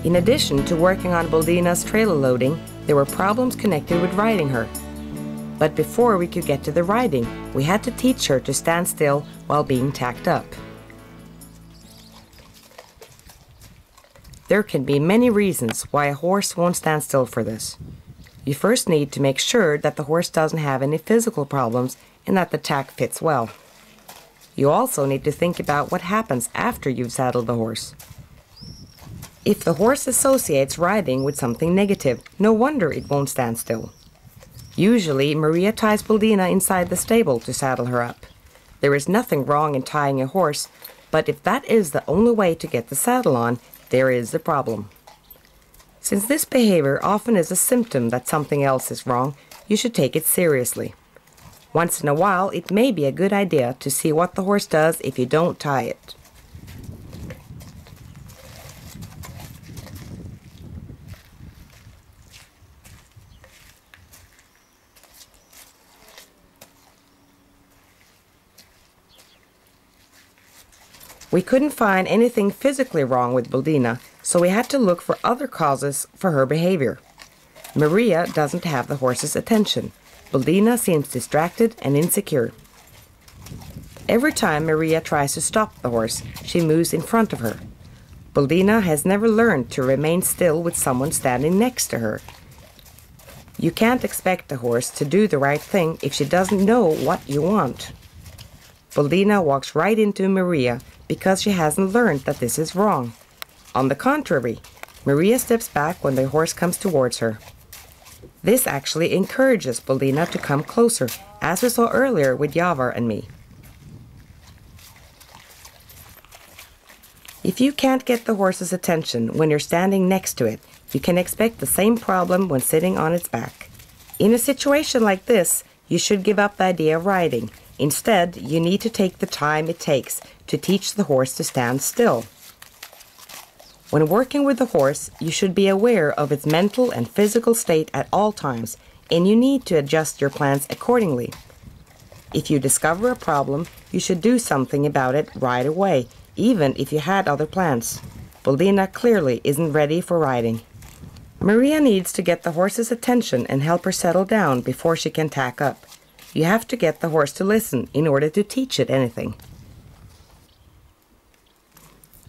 In addition to working on Boldina's trailer loading, there were problems connected with riding her. But before we could get to the riding, we had to teach her to stand still while being tacked up. There can be many reasons why a horse won't stand still for this. You first need to make sure that the horse doesn't have any physical problems and that the tack fits well. You also need to think about what happens after you've saddled the horse. If the horse associates riding with something negative, no wonder it won't stand still. Usually, Maria ties Boldina inside the stable to saddle her up. There is nothing wrong in tying a horse, but if that is the only way to get the saddle on, there is the problem. Since this behavior often is a symptom that something else is wrong, you should take it seriously. Once in a while, it may be a good idea to see what the horse does if you don't tie it. We couldn't find anything physically wrong with Boldina, so we had to look for other causes for her behavior. Maria doesn't have the horse's attention. Boldina seems distracted and insecure. Every time Maria tries to stop the horse, she moves in front of her. Boldina has never learned to remain still with someone standing next to her. You can't expect a horse to do the right thing if she doesn't know what you want. Boldina walks right into Maria because she hasn't learned that this is wrong. On the contrary, Maria steps back when the horse comes towards her. This actually encourages Boldina to come closer, as we saw earlier with Javar and me. If you can't get the horse's attention when you're standing next to it, you can expect the same problem when sitting on its back. In a situation like this, you should give up the idea of riding. Instead, you need to take the time it takes to teach the horse to stand still. When working with the horse, you should be aware of its mental and physical state at all times, and you need to adjust your plans accordingly. If you discover a problem, you should do something about it right away, even if you had other plans. Boldina clearly isn't ready for riding. Maria needs to get the horse's attention and help her settle down before she can tack up. You have to get the horse to listen in order to teach it anything.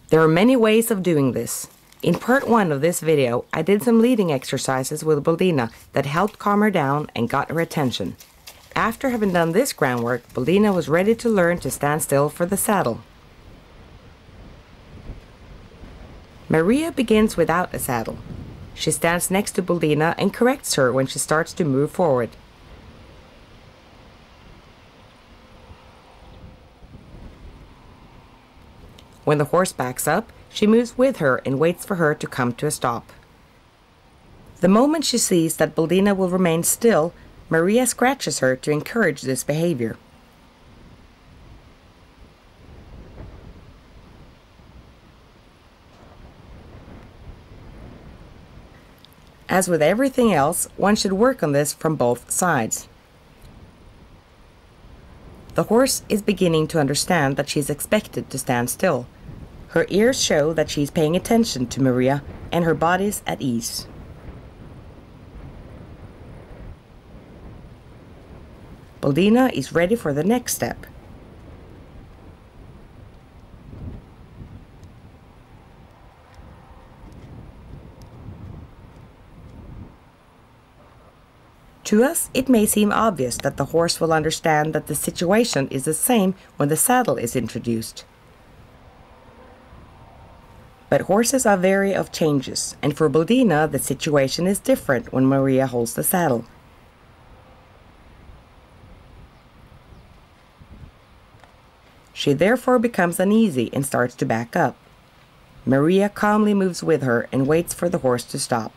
There are many ways of doing this. In part 1 of this video, I did some leading exercises with Boldina that helped calm her down and got her attention. After having done this groundwork, Boldina was ready to learn to stand still for the saddle. Maria begins without a saddle. She stands next to Boldina and corrects her when she starts to move forward. When the horse backs up, she moves with her and waits for her to come to a stop. The moment she sees that Boldina will remain still, Maria scratches her to encourage this behavior. As with everything else, one should work on this from both sides. The horse is beginning to understand that she is expected to stand still. Her ears show that she is paying attention to Maria, and her body is at ease. Boldina is ready for the next step. To us, it may seem obvious that the horse will understand that the situation is the same when the saddle is introduced. But horses are wary of changes, and for Boldina, the situation is different when Maria holds the saddle. She therefore becomes uneasy and starts to back up. Maria calmly moves with her and waits for the horse to stop.